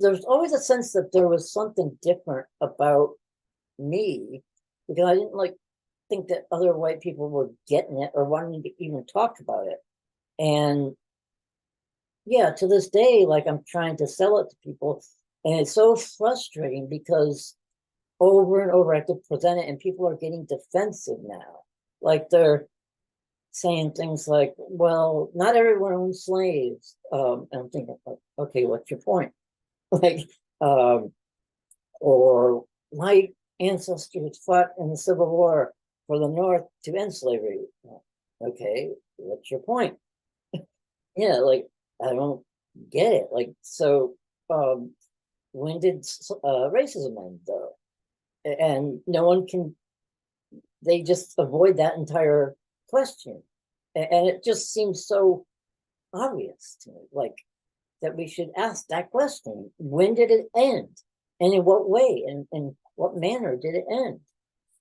there's always a sense that there was something different about me because I didn't like think that other white people were getting it or wanting to even talk about it. And yeah, to this day, like I'm trying to sell it to people, and it's so frustrating because over and over I have to present it, and people are getting defensive now. Like they're saying things like, "Well, not everyone owns slaves," and I'm thinking, "Okay, what's your point?" Like, um, or my ancestors fought in the Civil War for the North to end slavery. Okay, what's your point? Yeah, like I don't get it. Like, so when did racism end though? And no one can, they just avoid that entire question. And it just seems so obvious to me, like that we should ask that question. When did it end? And in what way? And in what manner did it end?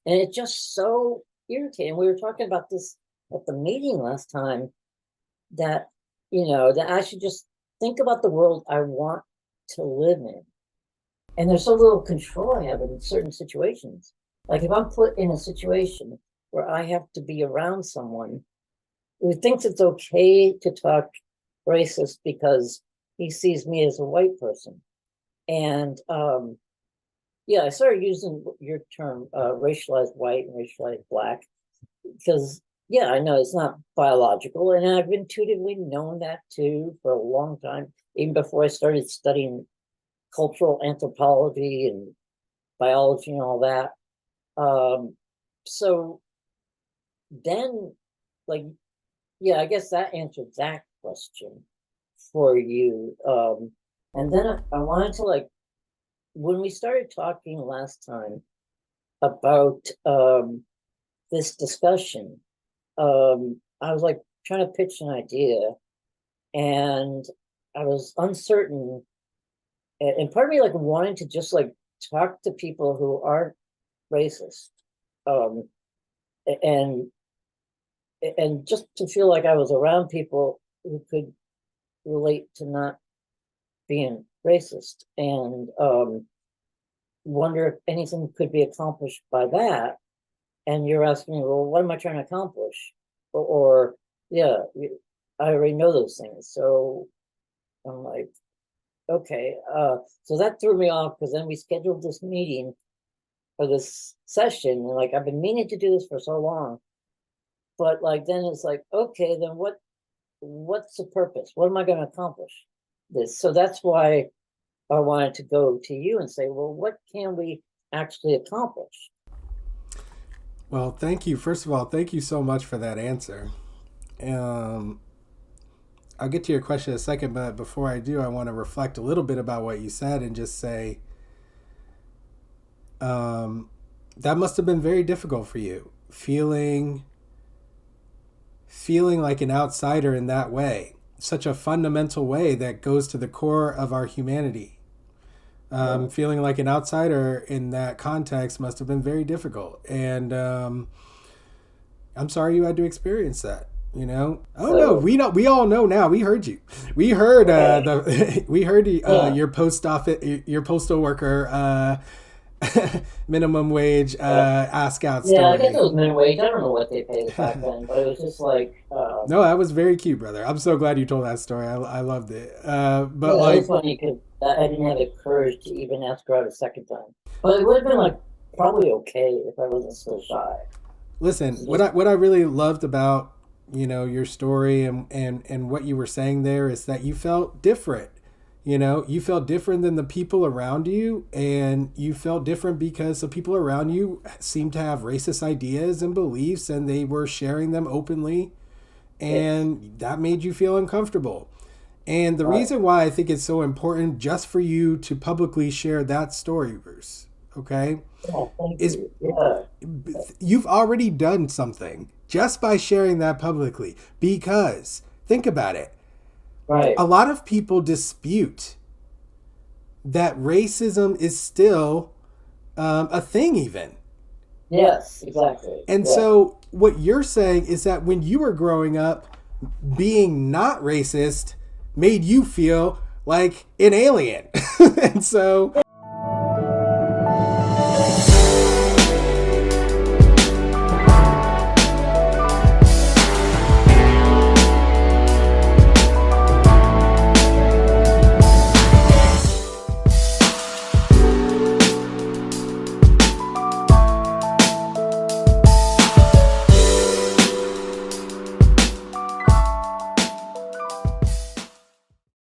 And it's just so irritating. We were talking about this at the meeting last time that, that I should just think about the world I want to live in. And there's so little control I have in certain situations. Like if I'm put in a situation where I have to be around someone who thinks it's okay to talk racist because he sees me as a white person. And yeah, I started using your term, racialized white and racialized black, because yeah, I know it's not biological, and I've intuitively known that too for a long time, even before I started studying cultural anthropology and biology and all that. So then, like, yeah, I guess that answered that question for you. And then I wanted to like, when we started talking last time about this discussion, I was like trying to pitch an idea, and I was uncertain, and part of me like wanting to just like talk to people who aren't racist, um, and and just to feel like I was around people who could relate to not being racist, and wonder if anything could be accomplished by that. And you're asking me, well, what am I trying to accomplish? Or yeah, I already know those things. So I'm like, okay. So that threw me off because then we scheduled this meeting for this session. And like, I've been meaning to do this for so long. But like, then it's like, okay, then what's the purpose? What am I going to accomplish this? So that's why I wanted to go to you and say, well, what can we actually accomplish? Well, thank you. First of all, thank you so much for that answer. Um, I'll get to your question in a second, but before I do, I want to reflect a little bit about what you said and just say um, that must have been very difficult for you, feeling like an outsider in that way, such a fundamental way that goes to the core of our humanity. Yeah. Feeling like an outsider in that context must have been very difficult, and I'm sorry you had to experience that. You know, oh no, So, we know, we all know now. We heard you. We heard okay. the we heard Yeah. your post office, your postal worker minimum wage Yeah. ask out Yeah, I guess it story. was minimum wage. I don't know what they paid back then, but it was just like, No, that was very cute, brother. I'm so glad you told that story. I loved it. But yeah, it was like, funny because I didn't have the courage to even ask her out a second time. But it would have been like probably okay if I wasn't so shy. listen, So just, what I really loved about your story and what you were saying there is that you felt different. You felt different than the people around you, and you felt different because the people around you seemed to have racist ideas and beliefs, and they were sharing them openly, yes. and that made you feel uncomfortable. And the Right. reason why I think it's so important just for you to publicly share that story, Bruce, okay, Yeah, thank is you. Yeah. you've already done something just by sharing that publicly. Because think about it, Right. a lot of people dispute that racism is still a thing, even. Yes, exactly. And Yeah. so, what you're saying is that when you were growing up, being not racist made you feel like an alien. And so